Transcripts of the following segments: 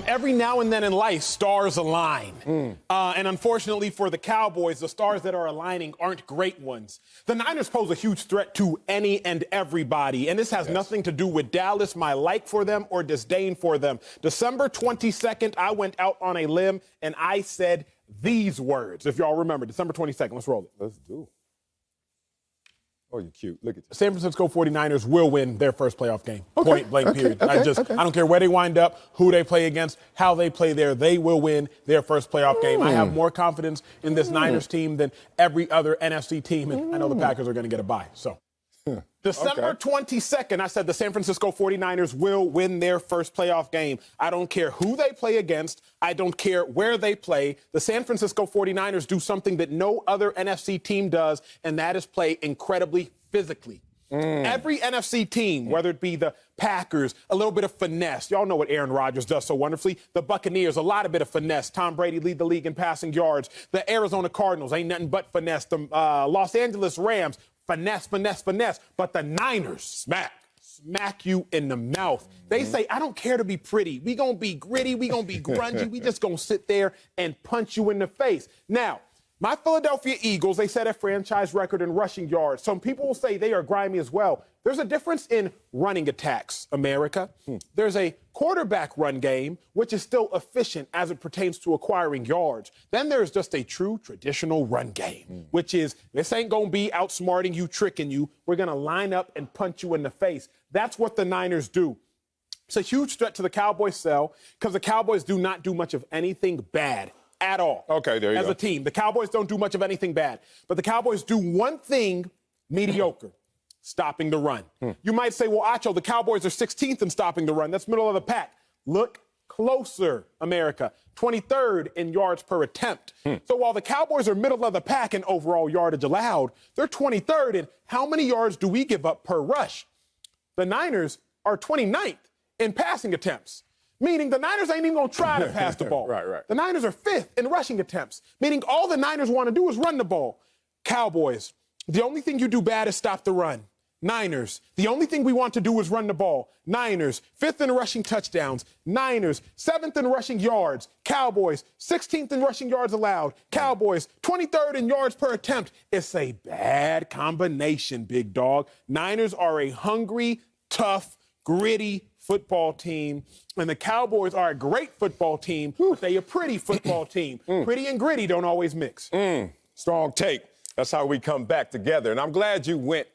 Every now and then in life, stars align. And unfortunately for the Cowboys, the stars that are aligning aren't great ones. The Niners pose a huge threat to any and everybody, and this has nothing to do with Dallas, my like for them, or disdain for them. December 22nd, I went out on a limb, and I said these words. If y'all remember, December 22nd. Let's roll it. Let's do it. Oh, you're cute. Look at that. San Francisco 49ers will win their first playoff game. Point blank, period. I don't care where they wind up, who they play against, how they play there. They will win their first playoff game. I have more confidence in this Niners team than every other NFC team, and I know the Packers are going to get a bye. So December 22nd, I said the San Francisco 49ers will win their first playoff game. I don't care who they play against. I don't care where they play. The San Francisco 49ers do something that no other NFC team does, and that is play incredibly physically. Every NFC team, whether it be the Packers, a little bit of finesse. Y'all know what Aaron Rodgers does so wonderfully. The Buccaneers, a lot of bit of finesse. Tom Brady lead the league in passing yards. The Arizona Cardinals, ain't nothing but finesse. The Los Angeles Rams, finesse, finesse, finesse. But the Niners, smack you in the mouth. They say, I don't care to be pretty. We gonna be gritty. We gonna be grungy. We just gonna sit there and punch you in the face. Now, my Philadelphia Eagles, they set a franchise record in rushing yards. Some people will say they are grimy as well. There's a difference in running attacks, America. There's a quarterback run game, which is still efficient as it pertains to acquiring yards. Then there's just a true traditional run game, which is this ain't going to be outsmarting you, tricking you. We're going to line up and punch you in the face. That's what the Niners do. It's a huge threat to the Cowboys' sell because the Cowboys do not do much of anything bad at all. Okay, there you go. As a team, the Cowboys don't do much of anything bad, but the Cowboys do one thing mediocre. Stopping the run. You might say, well, Acho, the Cowboys are 16th in stopping the run. That's middle of the pack. Look closer, America. 23rd in yards per attempt. So while the Cowboys are middle of the pack in overall yardage allowed, they're 23rd in how many yards do we give up per rush? The Niners are 29th in passing attempts, meaning the Niners ain't even going to try to pass the ball. Right. The Niners are 5th in rushing attempts, meaning all the Niners want to do is run the ball. Cowboys, the only thing you do bad is stop the run. Niners, the only thing we want to do is run the ball. Niners, 5th in rushing touchdowns. Niners, 7th in rushing yards. Cowboys, 16th in rushing yards allowed. Cowboys, 23rd in yards per attempt. It's a bad combination, big dog. Niners are a hungry, tough, gritty football team, and the Cowboys are a great football team, but they a pretty football team. Pretty and gritty don't always mix. Strong take. That's how we come back together. And I'm glad you went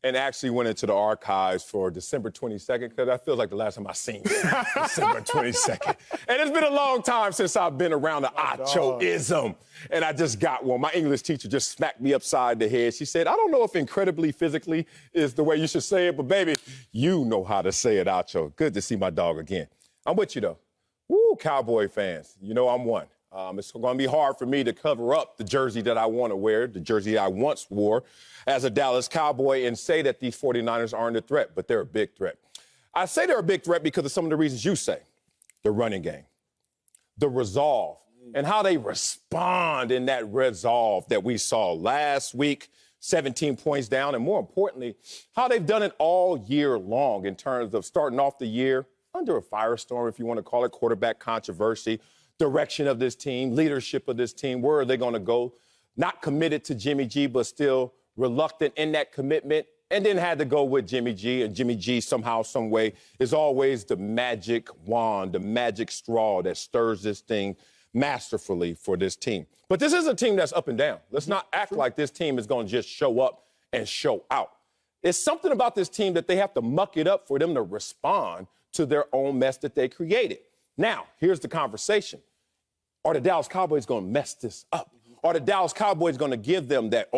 and actually went into the archives for December 22nd, because that feels like the last time I seen December 22nd. And it's been a long time since I've been around the Acho-ism. And I just got one. My English teacher just smacked me upside the head. She said, I don't know if incredibly physically is the way you should say it, but baby, you know how to say it, Acho. Good to see my dog again. I'm with you, though. Woo, Cowboy fans. You know I'm one. It's going to be hard for me to cover up the jersey that I want to wear, the jersey I once wore as a Dallas Cowboy, and say that these 49ers aren't a threat, but they're a big threat. I say they're a big threat because of some of the reasons you say. The running game, the resolve, and how they respond in that resolve that we saw last week, 17 points down, and more importantly, how they've done it all year long in terms of starting off the year under a firestorm, if you want to call it, quarterback controversy, direction of this team, leadership of this team, where are they going to go? Not committed to Jimmy G, but still reluctant in that commitment, and then had to go with Jimmy G, and Jimmy G somehow, some way, is always the magic wand, the magic straw that stirs this thing masterfully for this team. But this is a team that's up and down. Let's not act like this team is going to just show up and show out. It's something about this team that they have to muck it up for them to respond to their own mess that they created. Now, here's the conversation. Are the Dallas Cowboys going to mess this up? Are the Dallas Cowboys going to give them that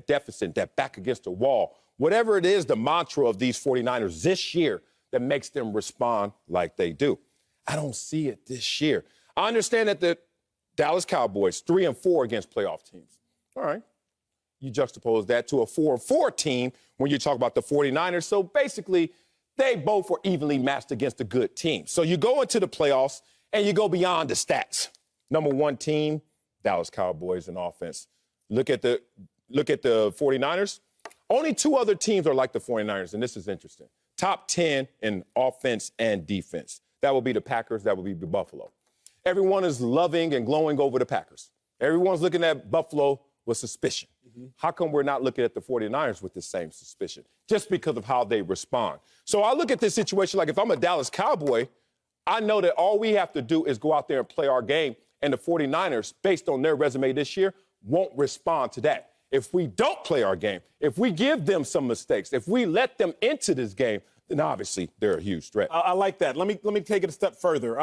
deficit, that back against the wall? Whatever it is, the mantra of these 49ers this year that makes them respond like they do. I don't see it this year. I understand that the Dallas Cowboys, 3-4 against playoff teams. All right. You juxtapose that to a 4-4 team when you talk about the 49ers. So basically, they both were evenly matched against a good team. So you go into the playoffs and you go beyond the stats. Number one team, Dallas Cowboys in offense. Look at the 49ers. Only two other teams are like the 49ers, and this is interesting. Top 10 in offense and defense. That will be the Packers. That will be the Buffalo. Everyone is loving and glowing over the Packers. Everyone's looking at Buffalo with suspicion. How come we're not looking at the 49ers with the same suspicion? Just because of how they respond. So I look at this situation like if I'm a Dallas Cowboy, I know that all we have to do is go out there and play our game, and the 49ers, based on their resume this year, won't respond to that. If we don't play our game, if we give them some mistakes, if we let them into this game, then obviously they're a huge threat. I like that. Let me take it a step further.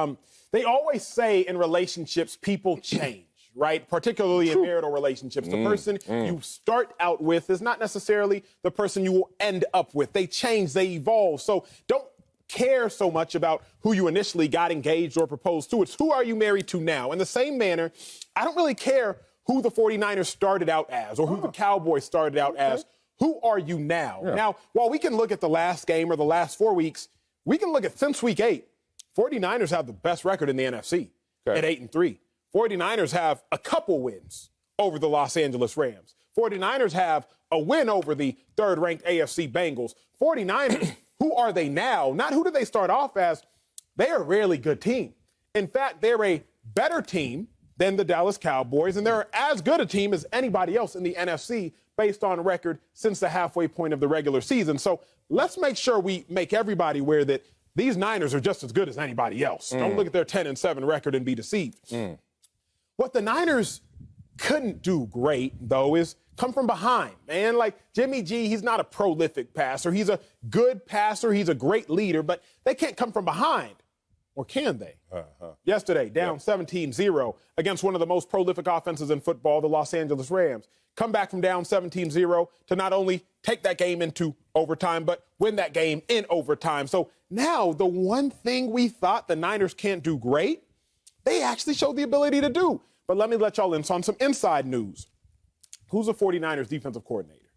They always say in relationships, people change, right? Particularly in marital relationships. The person you start out with is not necessarily the person you will end up with. They change, they evolve. So don't care so much about who you initially got engaged or proposed to. It's who are you married to now? In the same manner, I don't really care who the 49ers started out as or who the Cowboys started out as. Who are you now? Yeah. Now, while we can look at the last game or the last 4 weeks, we can look at since week 8. 49ers have the best record in the NFC at 8-3. 49ers have a couple wins over the Los Angeles Rams. 49ers have a win over the third-ranked AFC Bengals. 49ers, who are they now? Not who do they start off as. They are a really good team. In fact, they're a better team than the Dallas Cowboys, and they're as good a team as anybody else in the NFC based on record since the halfway point of the regular season. So let's make sure we make everybody aware that these Niners are just as good as anybody else. Don't look at their 10-7 record and be deceived. What the Niners couldn't do great, though, is come from behind, man. Like Jimmy G, he's not a prolific passer. He's a good passer. He's a great leader, but they can't come from behind. Or can they? Yesterday, down 17-0 against one of the most prolific offenses in football, the Los Angeles Rams. Come back from down 17-0 to not only take that game into overtime, but win that game in overtime. So now the one thing we thought the Niners can't do great, they actually showed the ability to do. But let me let y'all in on some inside news. Who's the 49ers defensive coordinator?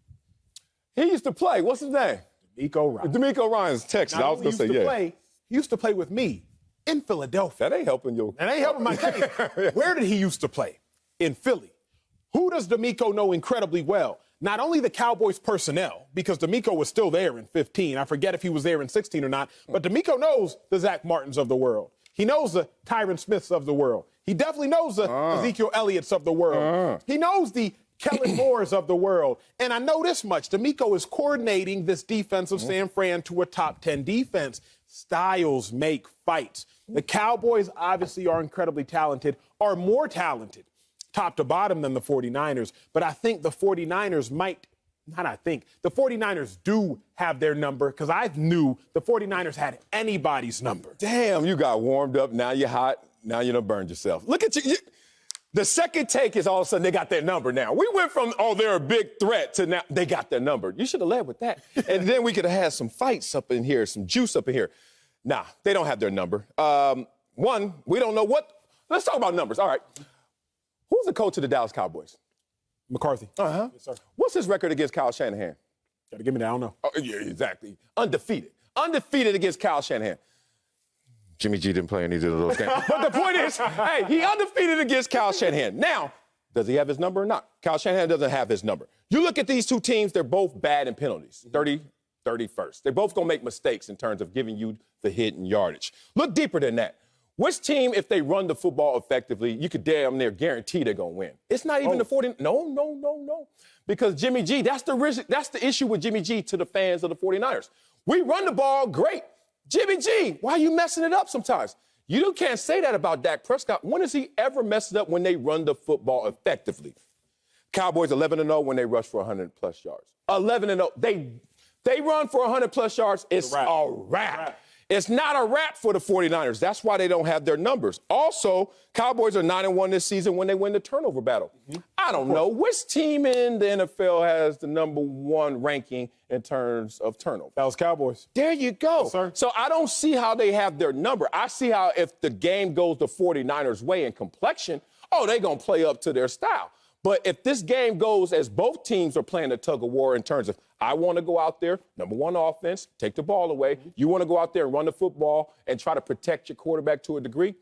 He used to play. What's his name? DeMeco Ryans. DeMeco Ryans, Texas. I was going to say, yeah. He used to play with me in Philadelphia. That ain't helping you. That ain't helping my case. Where did he used to play? In Philly. Who does DeMeco know incredibly well? Not only the Cowboys personnel, because DeMeco was still there in 15. I forget if he was there in 16 or not. But DeMeco knows the Zach Martins of the world. He knows the Tyron Smiths of the world. He definitely knows the Ezekiel Elliott's of the world. He knows the Kellen Moores of the world. And I know this much. DeMeco is coordinating this defense of San Fran to a top 10 defense. Styles make fights. The Cowboys obviously are incredibly talented, are more talented, top to bottom, than the 49ers. But I think the 49ers the 49ers do have their number, because I knew the 49ers had anybody's number. Damn, you got warmed up. Now you're hot. Now you done burned yourself. Look at you. The second take is all of a sudden they got their number now. We went from, they're a big threat to now they got their number. You should have led with that. And then we could have had some fights up in here, some juice up in here. Nah, they don't have their number. One, we don't know what. Let's talk about numbers. All right. Who's the coach of the Dallas Cowboys? McCarthy. Yes, sir. What's his record against Kyle Shanahan? Got to give me that. I don't know. Oh, yeah, exactly. Undefeated. Undefeated against Kyle Shanahan. Jimmy G didn't play in either of those games. But the point is, hey, he undefeated against Kyle Shanahan. Now, does he have his number or not? Kyle Shanahan doesn't have his number. You look at these two teams, they're both bad in penalties. 31st. They're both going to make mistakes in terms of giving you the hit and yardage. Look deeper than that. Which team, if they run the football effectively, you could damn near guarantee they're going to win? It's not even the 49ers. No. Because Jimmy G, that's the issue with Jimmy G to the fans of the 49ers. We run the ball great. Jimmy G, why are you messing it up sometimes? You can't say that about Dak Prescott. When has he ever messed it up when they run the football effectively? Cowboys 11-0 when they rush for 100-plus yards. 11-0. They run for 100-plus yards. It's a wrap. It's not a wrap for the 49ers. That's why they don't have their numbers. Also, Cowboys are 9-1 this season when they win the turnover battle. I don't know which team in the NFL has the number one ranking in terms of turnover. Dallas Cowboys. There you go. Yes, sir. So I don't see how they have their number. I see how if the game goes the 49ers' way in complexion, they're going to play up to their style. But if this game goes as both teams are playing a tug of war in terms of, I want to go out there, number one offense, take the ball away. You want to go out there and run the football and try to protect your quarterback to a degree.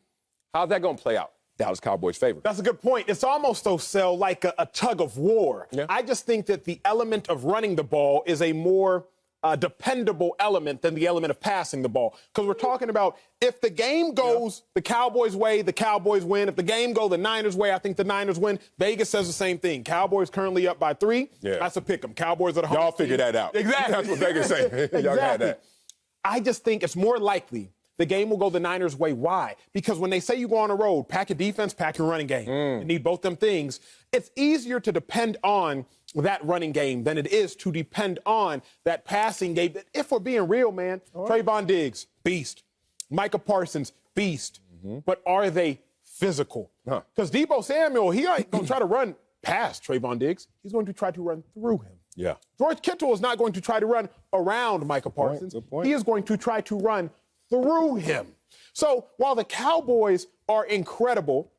How's that going to play out? Dallas Cowboys' favor. That's a good point. It's almost, though, Sel, like a tug of war. Yeah. I just think that the element of running the ball is a more dependable element than the element of passing the ball. Because we're talking about if the game goes the Cowboys' way, the Cowboys win. If the game goes the Niners' way, I think the Niners win. Vegas says the same thing. Cowboys currently up by 3. Yeah. That's a pick 'em. Cowboys at home. Y'all figure that out. Exactly. That's what Vegas say. Exactly. Y'all got that. I just think it's more likely the game will go the Niners' way. Why? Because when they say you go on the road, pack your defense, pack your running game. You need both them things. It's easier to depend on that running game than it is to depend on that passing game. If we're being real, man, Trayvon Diggs, beast. Micah Parsons, beast. But are they physical? Because Deebo Samuel, he ain't going to try to run past Trayvon Diggs. He's going to try to run through him. Yeah. George Kittle is not going to try to run around Micah Parsons. Good point. He is going to try to run through him. So while the Cowboys are incredible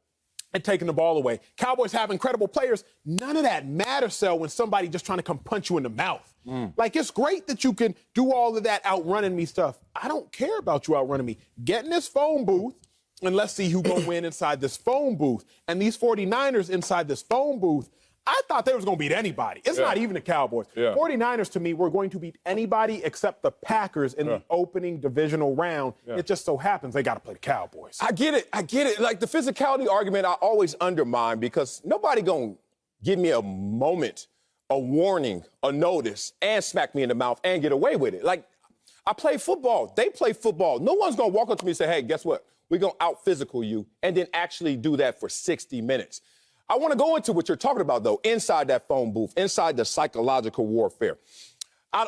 at taking the ball away, Cowboys have incredible players, none of that matters, so when somebody just trying to come punch you in the mouth. Like, it's great that you can do all of that outrunning me stuff. I don't care about you outrunning me. Get in this phone booth, and let's see who gonna win inside this phone booth. And these 49ers inside this phone booth, I thought they was going to beat anybody. It's not even the Cowboys. 49ers, to me, were going to beat anybody except the Packers in the opening divisional round. It just so happens they got to play the Cowboys. I get it. Like, the physicality argument I always undermine because nobody going to give me a moment, a warning, a notice, and smack me in the mouth and get away with it. Like, I play football. They play football. No one's going to walk up to me and say, hey, guess what? We're going to out-physical you, and then actually do that for 60 minutes. I want to go into what you're talking about, though, inside that phone booth, inside the psychological warfare.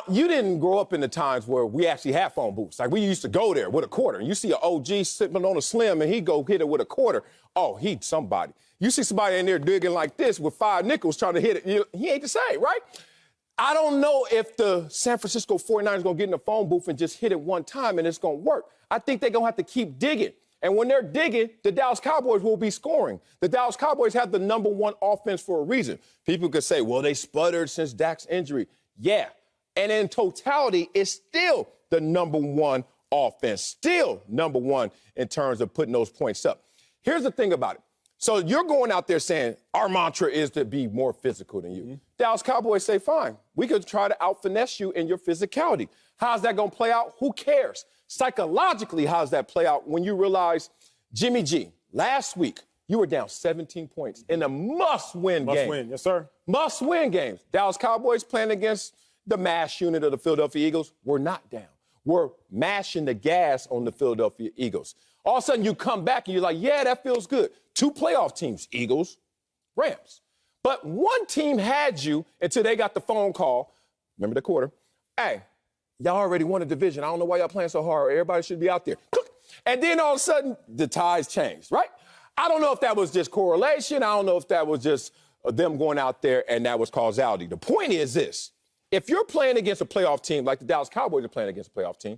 You didn't grow up in the times where we actually had phone booths. Like, we used to go there with a quarter. And you see an OG sitting on a slim, and he go hit it with a quarter. Oh, he's somebody. You see somebody in there digging like this with 5 nickels trying to hit it. He ain't the same, right? I don't know if the San Francisco 49ers going to get in the phone booth and just hit it one time and it's going to work. I think they're going to have to keep digging. And when they're digging, the Dallas Cowboys will be scoring. The Dallas Cowboys have the #1 offense for a reason. People could say, well, they sputtered since Dak's injury. Yeah. And in totality, it's still the #1 offense, still #1 in terms of putting those points up. Here's the thing about it. So you're going out there saying our mantra is to be more physical than you. Dallas Cowboys say, fine, we could try to out-finesse you in your physicality. How's that going to play out? Who cares? Psychologically, how does that play out when you realize, Jimmy G, last week, you were down 17 points in a must-win game. Must-win, yes, sir. Must-win games. Dallas Cowboys playing against the MASH unit of the Philadelphia Eagles. We're not down. We're mashing the gas on the Philadelphia Eagles. All of a sudden, you come back and you're like, yeah, that feels good. 2 playoff teams, Eagles, Rams. But one team had you until they got the phone call, remember the quarter, hey, y'all already won a division. I don't know why y'all playing so hard. Everybody should be out there. And then all of a sudden, the tides changed, right? I don't know if that was just correlation. I don't know if that was just them going out there and that was causality. The point is this. If you're playing against a playoff team like the Dallas Cowboys are playing against a playoff team,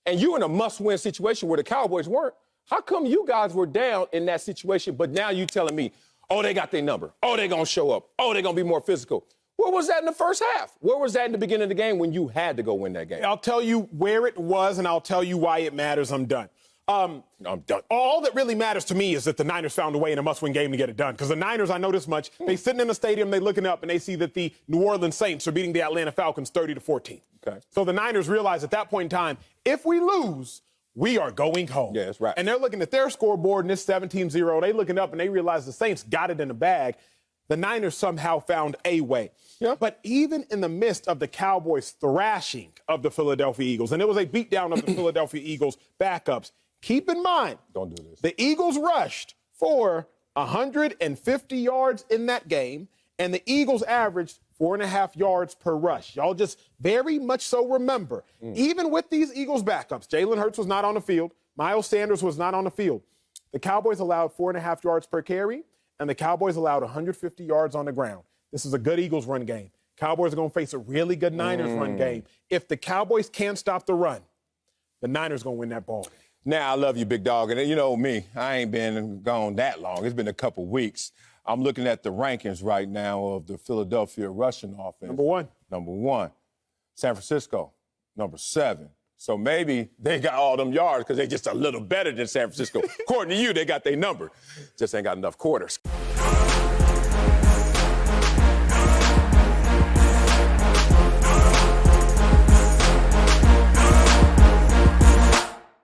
and you're in a must-win situation where the Cowboys weren't, how come you guys were down in that situation, but now you telling me, oh, they got their number. Oh, they're going to show up. Oh, they're going to be more physical. Where was that in the first half? Where was that in the beginning of the game when you had to go win that game? I'll tell you where it was, and I'll tell you why it matters. I'm done. I'm done. All that really matters to me is that the Niners found a way in a must-win game to get it done. Because the Niners, I know this much, they sitting in the stadium, they looking up, and they see that the New Orleans Saints are beating the Atlanta Falcons 30-14. Okay. So the Niners realize at that point in time, if we lose, we are going home. Yeah, that's right. And they're looking at their scoreboard, and it's 17-0. They looking up, and they realize the Saints got it in the bag. The Niners somehow found a way. Yeah. But even in the midst of the Cowboys' thrashing of the Philadelphia Eagles, and it was a beatdown of the Philadelphia Eagles' backups, keep in mind, don't do this. The Eagles rushed for 150 yards in that game, and the Eagles averaged 4.5 yards per rush. Y'all just very much so remember, even with these Eagles backups, Jalen Hurts was not on the field, Miles Sanders was not on the field. The Cowboys allowed 4.5 yards per carry, and the Cowboys allowed 150 yards on the ground. This is a good Eagles run game. Cowboys are going to face a really good Niners run game. If the Cowboys can't stop the run, the Niners going to win that ball game. Now, I love you, big dog. And you know me, I ain't been gone that long. It's been a couple weeks. I'm looking at the rankings right now of the Philadelphia rushing offense. Number one. San Francisco, number 7. So maybe they got all them yards because they're just a little better than San Francisco. According to you, they got their number. Just ain't got enough quarters.